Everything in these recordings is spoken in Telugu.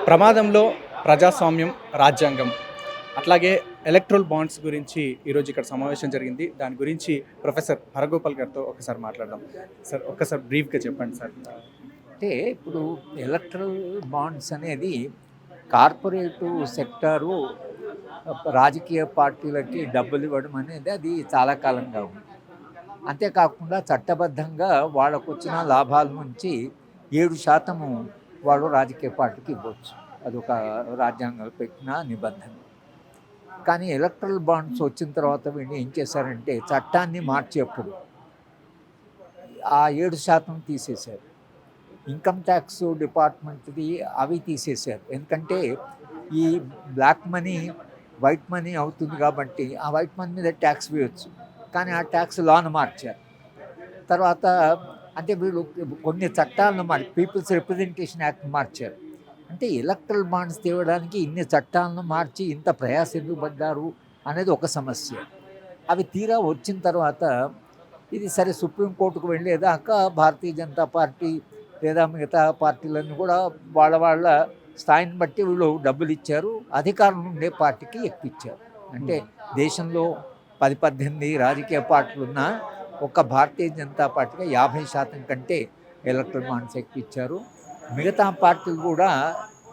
ప్రమాదంలో ప్రజాస్వామ్యం, రాజ్యాంగం, అట్లాగే ఎలక్ట్రల్ బాండ్స్ గురించి ఈరోజు ఇక్కడ సమావేశం జరిగింది. దాని గురించి ప్రొఫెసర్ హరగోపాల్ గారితో ఒకసారి మాట్లాడదాం. సార్ ఒక్కసారి బ్రీఫ్గా చెప్పండి సార్. అంటే ఇప్పుడు ఎలక్ట్రల్ బాండ్స్ అనేది కార్పొరేటు సెక్టారు రాజకీయ పార్టీలకి డబ్బులు ఇవ్వడం అనేది అది చాలా కాలంగా ఉంది. అంతేకాకుండా చట్టబద్ధంగా వాళ్ళకు వచ్చిన లాభాల నుంచి 7% వాళ్ళు రాజకీయ పార్టీకి ఇవ్వచ్చు. అదొక రాజ్యాంగంలో పెట్టిన నిబంధన. కానీ ఎలక్ట్రల్ బాండ్స్ వచ్చిన తర్వాత వీళ్ళు ఏం చేశారంటే చట్టాన్ని మార్చేప్పుడు ఆ 7% తీసేశారు. ఇన్కమ్ ట్యాక్స్ డిపార్ట్మెంట్ది అవి తీసేశారు. ఎందుకంటే ఈ బ్లాక్ మనీ వైట్ మనీ అవుతుంది కాబట్టి ఆ వైట్ మనీ మీద ట్యాక్స్ వేయచ్చు. కానీ ఆ ట్యాక్స్ లాను మార్చారు. తర్వాత అంటే వీళ్ళు కొన్ని చట్టాలను పీపుల్స్ రిప్రజెంటేషన్ యాక్ట్ మార్చారు. అంటే ఎలక్ట్రల్ బాండ్స్ తేవడానికి ఇన్ని చట్టాలను మార్చి ఇంత ప్రయాస ఎందుకు పడ్డారు అనేది ఒక సమస్య. అవి తీరా వచ్చిన తర్వాత ఇది సరే సుప్రీంకోర్టుకు వెళ్ళేదాకా భారతీయ జనతా పార్టీ లేదా మిగతా పార్టీలన్నీ కూడా వాళ్ళ స్థాయిని బట్టి వీళ్ళు డబ్బులు ఇచ్చారు. అధికారం ఉండే పార్టీకి ఎక్కిచ్చారు. అంటే దేశంలో 18 రాజకీయ పార్టీలు ఉన్న ఒక్క భారతీయ జనతా పార్టీగా 50% కంటే ఎలక్ట్రల్ బాండ్స్ ఎక్కిచ్చారు. మిగతా పార్టీలు కూడా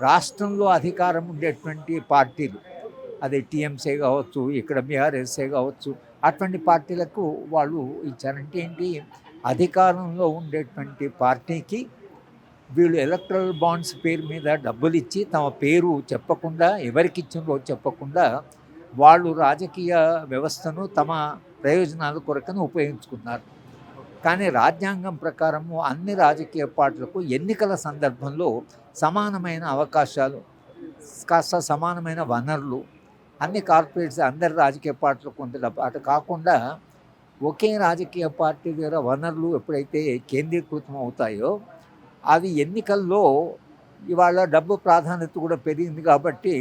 రాష్ట్రంలో అధికారం ఉండేటువంటి పార్టీలు, అది టీఎంసీ కావచ్చు, ఇక్కడ బీఆర్ఎస్ఏ కావచ్చు, అటువంటి పార్టీలకు వాళ్ళు ఇచ్చారంటే ఏంటి, అధికారంలో ఉండేటువంటి పార్టీకి వీళ్ళు ఎలక్ట్రల్ బాండ్స్ పేరు మీద డబ్బులు ఇచ్చి తమ పేరు చెప్పకుండా, ఎవరికి ఇచ్చిందో చెప్పకుండా వాళ్ళు రాజకీయ వ్యవస్థను తమ ప్రయోజనాల కొరకను ఉపయోగించుకున్నారు. కానీ రాజ్యాంగం ప్రకారము అన్ని రాజకీయ పార్టీలకు ఎన్నికల సందర్భంలో సమానమైన అవకాశాలు, కాస్త సమానమైన వనరులు, అన్ని కార్పొరేట్స్ అందరి రాజకీయ పార్టీలకు కొంత డబ్బు అటు కాకుండా ఒకే రాజకీయ పార్టీ దగ్గర వనరులు ఎప్పుడైతే కేంద్రీకృతం అవుతాయో అవి ఎన్నికల్లో ఇవాళ డబ్బు ప్రాధాన్యత కూడా పెరిగింది కాబట్టి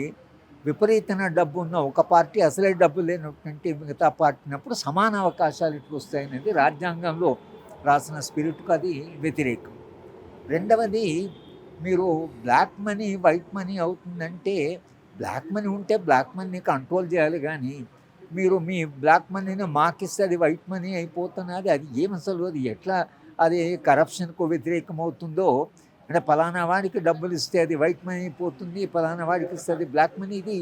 విపరీతమైన డబ్బు ఉన్న ఒక పార్టీ అసలే డబ్బు లేనటువంటి మిగతా పార్టీనప్పుడు సమాన అవకాశాలు ఇట్లు వస్తాయనేది రాజ్యాంగంలో రాసిన స్పిరిట్కు అది వ్యతిరేకం. రెండవది, మీరు బ్లాక్ మనీ వైట్ మనీ అవుతుందంటే బ్లాక్ మనీ ఉంటే బ్లాక్ మనీని కంట్రోల్ చేయాలి. కానీ మీరు మీ బ్లాక్ మనీని మాకిస్తే అది వైట్ మనీ అయిపోతున్నది. అది ఏమసలు అది ఎట్లా అది కరప్షన్కు వ్యతిరేకం అవుతుందో, అంటే పలానా వాడికి డబ్బులు ఇస్తే అది వైట్ మనీ అయిపోతుంది, పలానా వాడికి ఇస్తే అది బ్లాక్ మనీ. ఇది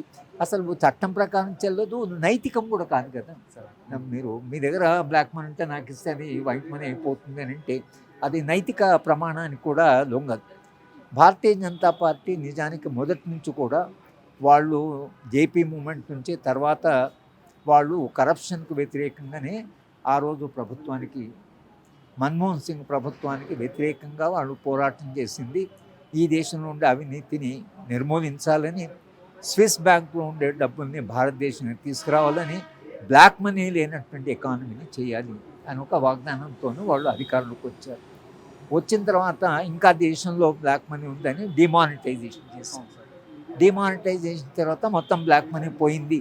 అసలు చట్టం ప్రకారం చెల్లదు, నైతికం కూడా కాదు కదా. మీరు మీ దగ్గర బ్లాక్ మనీ ఉంటే నాకు ఇస్తే అది వైట్ మనీ అయిపోతుంది అని అంటే అది నైతిక ప్రమాణానికి కూడా లొంగదు. భారతీయ జనతా పార్టీ నిజానికి మొదటి నుంచి కూడా వాళ్ళు జేపీ మూమెంట్ నుంచి తర్వాత వాళ్ళు కరప్షన్కు వ్యతిరేకంగానే ఆ రోజు ప్రభుత్వానికి, మన్మోహన్ సింగ్ ప్రభుత్వానికి వ్యతిరేకంగా వాళ్ళు పోరాటం చేసింది. ఈ దేశంలో ఉండే అవినీతిని నిర్మూలించాలని, స్విస్ బ్యాంకులో ఉండే డబ్బుల్ని భారతదేశానికి తీసుకురావాలని, బ్లాక్ మనీ లేనటువంటి ఎకానమీని చేయాలి అని ఒక వాగ్దానంతోనూ వాళ్ళు అధికారంలోకి వచ్చారు. వచ్చిన తర్వాత ఇంకా దేశంలో బ్లాక్ మనీ ఉందని డిమానిటైజేషన్ చేశారు. డిమానిటైజేషన్ తర్వాత మొత్తం బ్లాక్ మనీ పోయింది,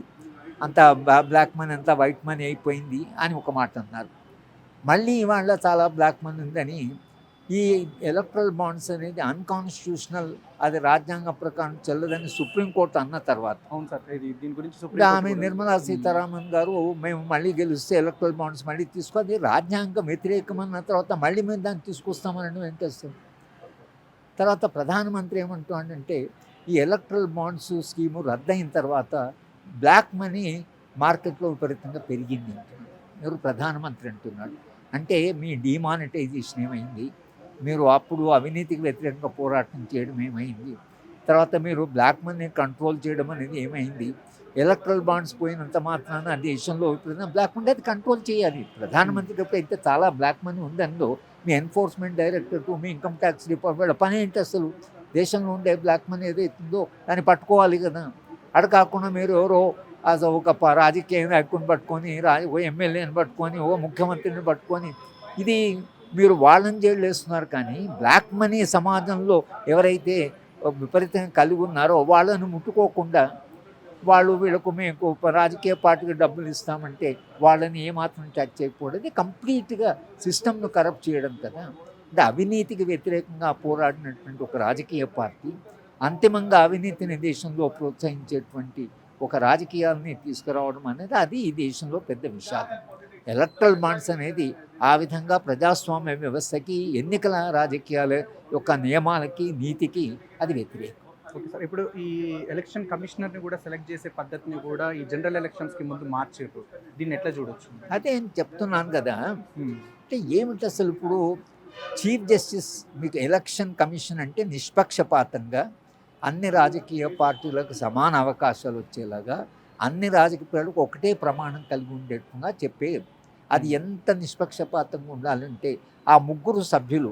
అంతా బ్లాక్ మనీ అంతా వైట్ మనీ అయిపోయింది అని ఒక మాట అన్నారు. మళ్ళీ ఇవాళ చాలా బ్లాక్ మనీ ఉందని, ఈ ఎలక్ట్రల్ బాండ్స్ అనేది అన్కాన్స్టిట్యూషనల్, అది రాజ్యాంగ ప్రకారం చెల్లదని సుప్రీంకోర్టు అన్న తర్వాత, అవును సార్, దీని గురించి ఆమె నిర్మలా సీతారామన్ గారు మేము మళ్ళీ గెలిస్తే ఎలక్ట్రల్ బాండ్స్ మళ్ళీ అది రాజ్యాంగం వ్యతిరేకమన్న తర్వాత మళ్ళీ మేము దాన్ని తీసుకొస్తామని వెంటేస్తాం. తర్వాత ప్రధానమంత్రి ఏమంటాడంటే ఈ ఎలక్ట్రల్ బాండ్స్ స్కీము రద్దయిన తర్వాత బ్లాక్ మనీ మార్కెట్లో విపరీతంగా పెరిగింది అంటున్నాడు. ఎవరు ప్రధానమంత్రి అంటున్నాడు. అంటే మీ డిమానిటైజేషన్ ఏమైంది, మీరు అప్పుడు అవినీతికి వ్యతిరేకంగా పోరాటం చేయడం ఏమైంది, తర్వాత మీరు బ్లాక్ మనీ కంట్రోల్ చేయడం అనేది ఏమైంది, ఎలక్ట్రల్ బాండ్స్ పోయినంత మాత్రాన దేశంలో బ్లాక్ మనీ అది కంట్రోల్ చేయాలి. ప్రధానమంత్రికి ఎప్పుడైతే చాలా బ్లాక్ మనీ ఉందో మీ ఎన్ఫోర్స్మెంట్ డైరెక్టరేట్, మీ ఇన్కమ్ ట్యాక్స్ డిపార్ట్మెంట్ పని ఏంటి, అసలు దేశంలో ఉండే బ్లాక్ మనీ ఏదైతుందో దాన్ని పట్టుకోవాలి కదా. అక్కడ కాకుండా మీరు ఎవరో ఒక రాజకీయ నాయకుని పట్టుకొని, ఓ ఎమ్మెల్యేని పట్టుకొని, ఓ ముఖ్యమంత్రిని పట్టుకొని ఇది మీరు వాళ్ళని జైలు వేస్తున్నారు. కానీ బ్లాక్ మనీ సమాజంలో ఎవరైతే విపరీతంగా కలిగి ఉన్నారో వాళ్ళను ముట్టుకోకుండా, వాళ్ళు వీళ్ళకు మేము రాజకీయ పార్టీకి డబ్బులు ఇస్తామంటే వాళ్ళని ఏమాత్రం టచ్ చేయకూడదు. కంప్లీట్గా సిస్టమ్ను కరప్ట్ చేయడం కదా. అంటే అవినీతికి వ్యతిరేకంగా పోరాడినటువంటి ఒక రాజకీయ పార్టీ అంతిమంగా అవినీతిని దేశంలో ప్రోత్సహించేటువంటి ఒక రాజకీయాలని తీసుకురావడం అనేది అది ఈ దేశంలో పెద్ద విషాదం. ఎలక్ట్రల్ బాండ్స్ అనేది ఆ విధంగా ప్రజాస్వామ్య వ్యవస్థకి, ఎన్నికల రాజకీయాల యొక్క నియమాలకి, నీతికి అది వ్యతిరేకం. ఓకే సార్, ఇప్పుడు ఈ ఎలక్షన్ కమిషనర్ని కూడా సెలెక్ట్ చేసే పద్ధతిని కూడా ఈ జనరల్ ఎలక్షన్స్కి ముందు మార్చారు. దీన్ని ఎట్లా చూడొచ్చు? అదే నేను చెప్తున్నాను కదా, అంటే ఏమిటి అసలు ఇప్పుడు చీఫ్ జస్టిస్, మీకు ఎలక్షన్ కమిషన్ అంటే నిష్పక్షపాతంగా అన్ని రాజకీయ పార్టీలకు సమాన అవకాశాలు వచ్చేలాగా, అన్ని రాజకీయ పార్టీలకు ఒకటే ప్రమాణం కలిగి ఉండేట్టుగా చెప్పే, అది ఎంత నిష్పక్షపాతంగా ఉండాలంటే ఆ ముగ్గురు సభ్యులు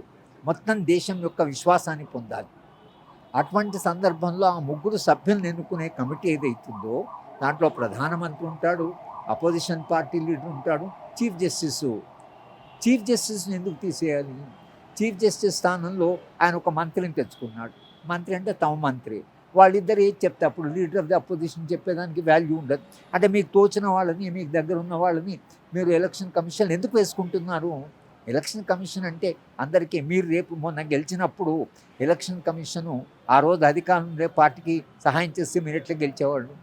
మొత్తం దేశం యొక్క విశ్వాసాన్ని పొందాలి. అటువంటి సందర్భంలో ఆ ముగ్గురు సభ్యులను ఎన్నుకునే కమిటీ ఏదైతుందో దాంట్లో ప్రధానమంత్రి ఉంటాడు, అపోజిషన్ పార్టీ లీడర్ ఉంటాడు, చీఫ్ జస్టిస్ని ఎందుకు తీసేయాలి? చీఫ్ జస్టిస్ స్థానంలో ఆయన ఒక మంత్రిని తెచ్చుకున్నాడు. మంత్రి అంటే తమ మంత్రి, వాళ్ళిద్దరు ఏది చెప్తే అప్పుడు లీడర్ ఆఫ్ ది అపోజిషన్ చెప్పేదానికి వాల్యూ ఉండదు. అంటే మీకు తోచిన వాళ్ళని, మీకు దగ్గర ఉన్న వాళ్ళని మీరు ఎలక్షన్ కమిషన్ ఎందుకు వేసుకుంటున్నారు? ఎలక్షన్ కమిషన్ అంటే అందరికీ, మీరు రేపు మొన్న గెలిచినప్పుడు ఎలక్షన్ కమిషను ఆ రోజు అధికారం ఉండే పార్టీకి సహాయం చేస్తే మీరు ఎట్లా గెలిచేవాళ్ళు?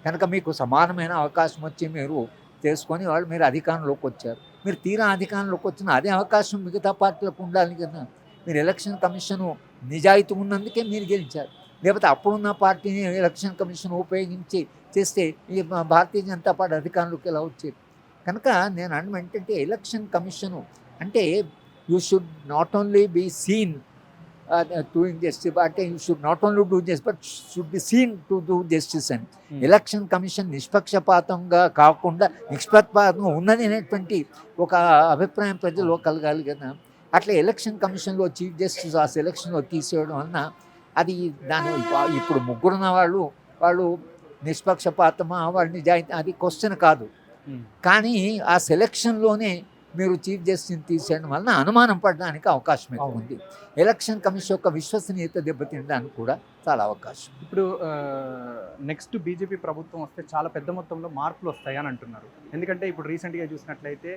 కనుక మీకు సమానమైన అవకాశం వచ్చి మీరు చేసుకొని వాళ్ళు మీరు అధికారంలోకి వచ్చారు. మీరు తీరా అధికారంలోకి వచ్చిన అదే అవకాశం మిగతా పార్టీలకు ఉండాలి కదా. మీరు ఎలక్షన్ కమిషను నిజాయితీ ఉన్నందుకే మీరు గెలిచారు. లేకపోతే అప్పుడున్న పార్టీని ఎలక్షన్ కమిషన్ ఉపయోగించి చేస్తే ఈ భారతీయ జనతా పార్టీ అధికారంలోకి ఎలా వచ్చేది? కనుక నేను ఏంటంటే ఎలక్షన్ కమిషను అంటే you should not only be seen doing justice, అంటే you should not only do justice but should be seen to do justice అని. ఎలక్షన్ కమిషన్ నిష్పక్షపాతంగా కాకుండా నిష్పక్షపాతంగా ఉన్నది అనేటువంటి ఒక అభిప్రాయం ప్రజల్లో కలగాలి కదా. అట్లా ఎలక్షన్ కమిషన్లో చీఫ్ జస్టిస్ ఆ సెలక్షన్లో తీసేయడం వలన అది దాని ఇప్పుడు ముగ్గురున్న వాళ్ళు నిష్పక్షపాతమా, వాళ్ళు నిజాయితీ, అది క్వశ్చన్ కాదు. కానీ ఆ సెలక్షన్లోనే మీరు చీఫ్ జస్టిస్ని తీసేయడం వలన అనుమానం పడడానికి అవకాశం ఎక్కువ ఉంది. ఎలక్షన్ కమిషన్ యొక్క విశ్వసనీయత దెబ్బతినడానికి కూడా చాలా అవకాశం. ఇప్పుడు నెక్స్ట్ బీజేపీ ప్రభుత్వం వస్తే చాలా పెద్ద మొత్తంలో మార్పులు వస్తాయని అంటున్నారు. ఎందుకంటే ఇప్పుడు రీసెంట్గా చూసినట్లయితే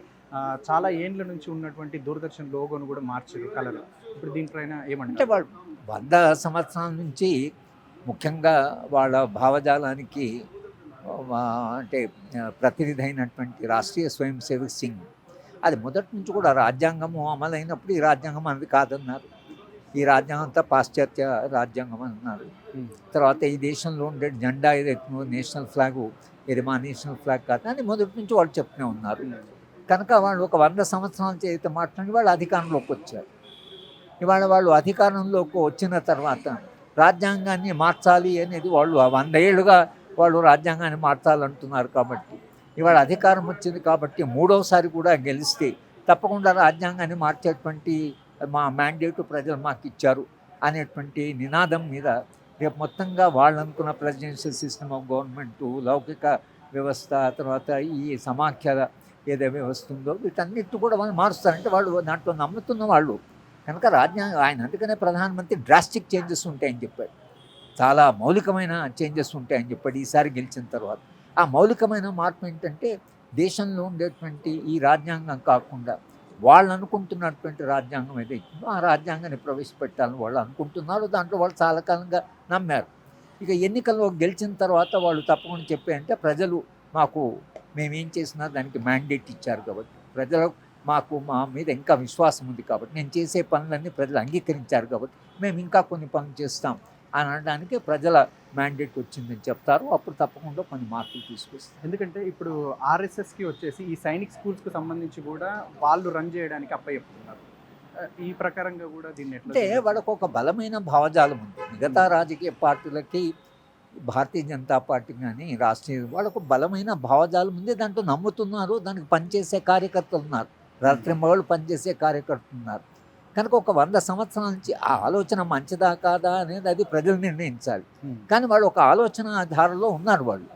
చాలా ఏండ్ల నుంచి ఉన్నటువంటి దూరదర్శన్ లోగోను కూడా మార్చారు కలర్. ఇప్పుడు దీనిపైన ఏమంటే వాళ్ళు 100 సంవత్సరాల నుంచి ముఖ్యంగా వాళ్ళ భావజాలానికి అంటే ప్రతినిధి అయినటువంటి రాష్ట్రీయ స్వయం సేవక్ సింగ్, అది మొదటి నుంచి కూడా రాజ్యాంగము అమలైనప్పుడు ఈ రాజ్యాంగం అనేది కాదన్నారు. ఈ రాజ్యాంగం అంతా పాశ్చాత్య రాజ్యాంగం అన్నారు. తర్వాత ఈ దేశంలో ఉండే జెండా ఏదైతే నేషనల్ ఫ్లాగు, ఇది మా నేషనల్ ఫ్లాగ్ కాదు అని మొదటి నుంచి వాళ్ళు చెప్తూనే ఉన్నారు. కనుక వాళ్ళు ఒక 100 సంవత్సరాల చేత మాట్లాడి వాళ్ళు అధికారంలోకి వచ్చారు. ఇవాళ వాళ్ళు అధికారంలోకి వచ్చిన తర్వాత రాజ్యాంగాన్ని మార్చాలి అనేది వాళ్ళు 100 ఏళ్ళుగా వాళ్ళు రాజ్యాంగాన్ని మార్చాలంటున్నారు. కాబట్టి ఇవాళ అధికారం వచ్చింది కాబట్టి మూడవసారి కూడా గెలిస్తే తప్పకుండా రాజ్యాంగాన్ని మార్చేటువంటి మా మ్యాండేట్ ప్రజలు మాకు ఇచ్చారు అనేటువంటి నినాదం మీద రేపు మొత్తంగా వాళ్ళు అనుకున్న ప్రెసిడెన్షియల్ సిస్టమ్ ఆఫ్ గవర్నమెంటు, లౌకిక వ్యవస్థ, తర్వాత ఈ సమాఖ్య ఏదో వ్యవస్థ ఉందో వీటన్నిటి కూడా వాళ్ళు మారుస్తారంటే వాళ్ళు దాంట్లో నమ్ముతున్న వాళ్ళు. కనుక రాజ్యాంగం ఆయన అందుకనే ప్రధానమంత్రి డ్రాస్టిక్ చేంజెస్ ఉంటాయని చెప్పాడు, చాలా మౌలికమైన చేంజెస్ ఉంటాయని చెప్పాడు ఈసారి గెలిచిన తర్వాత. ఆ మౌలికమైన మార్పు ఏంటంటే దేశంలో ఉండేటువంటి ఈ రాజ్యాంగం కాకుండా వాళ్ళు అనుకుంటున్నటువంటి రాజ్యాంగం ఏదైతుందో ఆ రాజ్యాంగాన్ని ప్రవేశపెట్టాలని వాళ్ళు అనుకుంటున్నారు. దాంట్లో వాళ్ళు చాలా కాలంగా నమ్మారు. ఇక ఎన్నికల్లో గెలిచిన తర్వాత వాళ్ళు తప్పకుండా చెప్పారంటే ప్రజలు మేమేం చేసినా దానికి మ్యాండేట్ ఇచ్చారు కాబట్టి, ప్రజలు మా మీద ఇంకా విశ్వాసం ఉంది కాబట్టి, నేను చేసే పనులన్నీ ప్రజలు అంగీకరించారు కాబట్టి మేము ఇంకా కొన్ని పనులు చేస్తాం అని అనడానికి ప్రజల మ్యాండేట్ వచ్చిందని చెప్తారు. అప్పుడు తప్పకుండా కొన్ని మార్పులు తీసుకొస్తారు. ఎందుకంటే ఇప్పుడు ఆర్ఎస్ఎస్కి వచ్చేసి ఈ సైనిక్ స్కూల్స్కి సంబంధించి కూడా వాళ్ళు రన్ చేయడానికి అప్పచెప్తున్నారు. ఈ ప్రకారంగా కూడా దీన్ని అంటే వాళ్ళకు ఒక బలమైన భావజాలం ఉంది. మిగతా రాజకీయ పార్టీలకి, భారతీయ జనతా పార్టీ కానీ రాష్ట్రీయ వాళ్ళకు బలమైన భావజాలం ఉంది. దాంట్లో నమ్ముతున్నారు, దానికి పనిచేసే కార్యకర్తలు ఉన్నారు, రాత్రింబగళ్ళు పనిచేసే కార్యకర్తలు ఉన్నారు. కనుక ఒక 100 సంవత్సరాల నుంచి ఆ ఆలోచన మంచిదా కాదా అనేది అది ప్రజలు నిర్ణయించాలి. కానీ వాళ్ళు ఒక ఆలోచన ధారలో ఉన్నారు. వాళ్ళు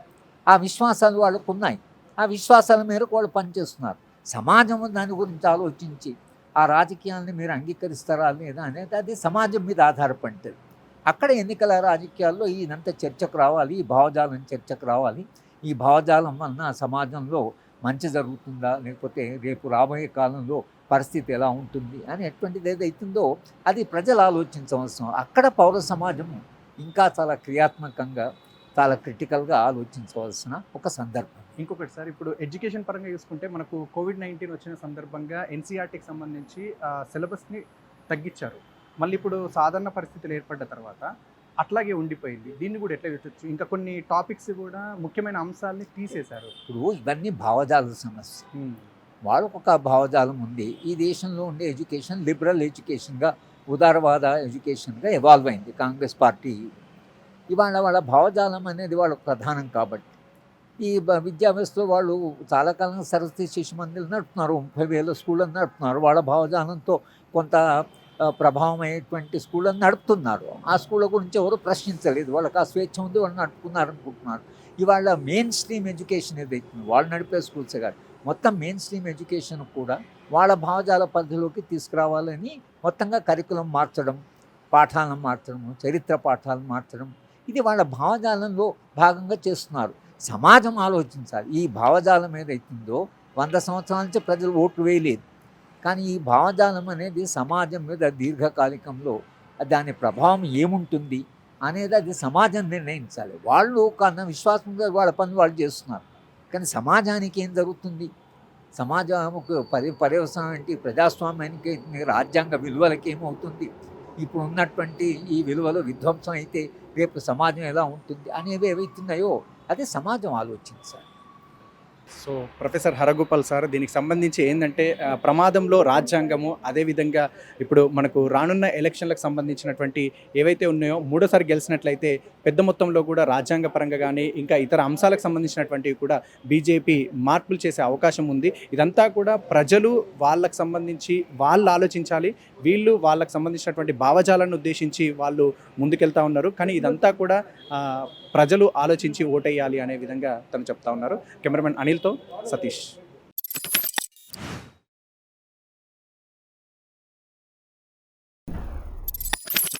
ఆ విశ్వాసాలు వాళ్ళకు ఉన్నాయి. ఆ విశ్వాసాల మేరకు వాళ్ళు పనిచేస్తున్నారు. సమాజం దాని గురించి ఆలోచించి ఆ రాజకీయాలని మీరు అంగీకరిస్తారా లేదా అనేది అది సమాజం మీద ఆధారపడుతుంది. అక్కడ ఎన్నికల రాజకీయాల్లో ఇదంతా చర్చకు రావాలి, ఈ భావజాలం చర్చకు రావాలి. ఈ భావజాలం వలన సమాజంలో మంచి జరుగుతుందా, లేకపోతే రేపు రాబోయే కాలంలో పరిస్థితి ఎలా ఉంటుంది అనేటువంటిది ఏదైతుందో అది ప్రజలు ఆలోచించవలసిన. అక్కడ పౌర సమాజం ఇంకా చాలా క్రియాత్మకంగా చాలా క్రిటికల్గా ఆలోచించవలసిన ఒక సందర్భం. ఇంకొకటి సార్, ఇప్పుడు ఎడ్యుకేషన్ పరంగా చూసుకుంటే మనకు కోవిడ్-19 వచ్చిన సందర్భంగా ఎన్సీఆర్టీకి సంబంధించి సిలబస్ని తగ్గించారు. మళ్ళీ ఇప్పుడు సాధారణ పరిస్థితులు ఏర్పడ్డ తర్వాత అట్లాగే ఉండిపోయింది. దీన్ని కూడా ఎట్లా చూడొచ్చు? ఇంకా కొన్ని టాపిక్స్ కూడా ముఖ్యమైన అంశాలని తీసేశారు. ఇప్పుడు ఇవన్నీ భావజాల సమస్య. వాళ్ళకు ఒక భావజాలం ఉంది. ఈ దేశంలో ఉండే ఎడ్యుకేషన్ లిబరల్ ఎడ్యుకేషన్గా, ఉదారవాద ఎడ్యుకేషన్గా ఎవాల్వ్ అయింది కాంగ్రెస్ పార్టీ. ఇవాళ వాళ్ళ భావజాలం అనేది వాళ్ళకు ప్రధానం కాబట్టి ఈ విద్యా వ్యవస్థలో వాళ్ళు చాలా కాలంగా సరస్వతి శిశు మందిరం నడుపుతున్నారు, 30,000 స్కూళ్ళని నడుపుతున్నారు. వాళ్ళ భావజాలంతో కొంత ప్రభావం అయ్యేటువంటి స్కూళ్ళని నడుపుతున్నారు. ఆ స్కూళ్ళ గురించి ఎవరు ప్రశ్నించలేదు. వాళ్ళకి ఆ స్వేచ్ఛ ఉంది, వాళ్ళు నడుపుకున్నారు అనుకుంటున్నారు. ఇవాళ మెయిన్ స్ట్రీమ్ ఎడ్యుకేషన్ ఏదైతే వాళ్ళు నడిపే స్కూల్సే కాదు, మొత్తం మెయిన్ స్ట్రీమ్ ఎడ్యుకేషన్ కూడా వాళ్ళ భావజాల పరిధిలోకి తీసుకురావాలని మొత్తంగా కరికులం మార్చడం, పాఠాలను మార్చడం, చరిత్ర పాఠాలను మార్చడం, ఇది వాళ్ళ భావజాలంలో భాగంగా చేస్తున్నారు. సమాజం ఆలోచించాలి. ఈ భావజాలం ఏదైతుందో 100 సంవత్సరాల నుంచి ప్రజలు ఓట్లు వేయలేదు. కానీ ఈ భావజాలం అనేది సమాజం మీద దీర్ఘకాలికంలో దాని ప్రభావం ఏముంటుంది అనేది అది సమాజం నిర్ణయించాలి. వాళ్ళు కన్నా విశ్వాసంగా వాళ్ళ పనులు వాళ్ళు చేస్తున్నారు. కానీ సమాజానికి ఏం జరుగుతుంది? సమాజంకు పర్యవసానం ఏంటి? ప్రజాస్వామ్యానికి, రాజ్యాంగ విలువలకి ఏమవుతుంది? ఇప్పుడు ఉన్నటువంటి ఈ విలువలు విధ్వంసం అయితే రేపు సమాజం ఎలా ఉంటుంది అనేవి ఏవైతున్నాయో అదే సమాజం ఆలోచించాలి. సో ప్రొఫెసర్ హరగోపాల్ సార్, దీనికి సంబంధించి ఏంటంటే ప్రమాదంలో రాజ్యాంగము, అదేవిధంగా ఇప్పుడు మనకు రానున్న ఎలక్షన్లకు సంబంధించినటువంటి ఏవైతే ఉన్నాయో మూడోసారి గెలిచినట్లయితే పెద్ద మొత్తంలో కూడా రాజ్యాంగ పరంగా కానీ ఇంకా ఇతర అంశాలకు సంబంధించినటువంటివి కూడా బీజేపీ మార్పులు చేసే అవకాశం ఉంది. ఇదంతా కూడా ప్రజలు వాళ్ళకు సంబంధించి వాళ్ళు ఆలోచించాలి. వీళ్ళు వాళ్ళకు సంబంధించినటువంటి భావజాలను ఉద్దేశించి వాళ్ళు ముందుకెళ్తా ఉన్నారు. కానీ ఇదంతా కూడా ప్రజలు ఆలోచించి ఓటేయాలి అనే విధంగా తను చెప్తా ఉన్నారు. కెమెరామెన్ అనిల్తో సతీష్.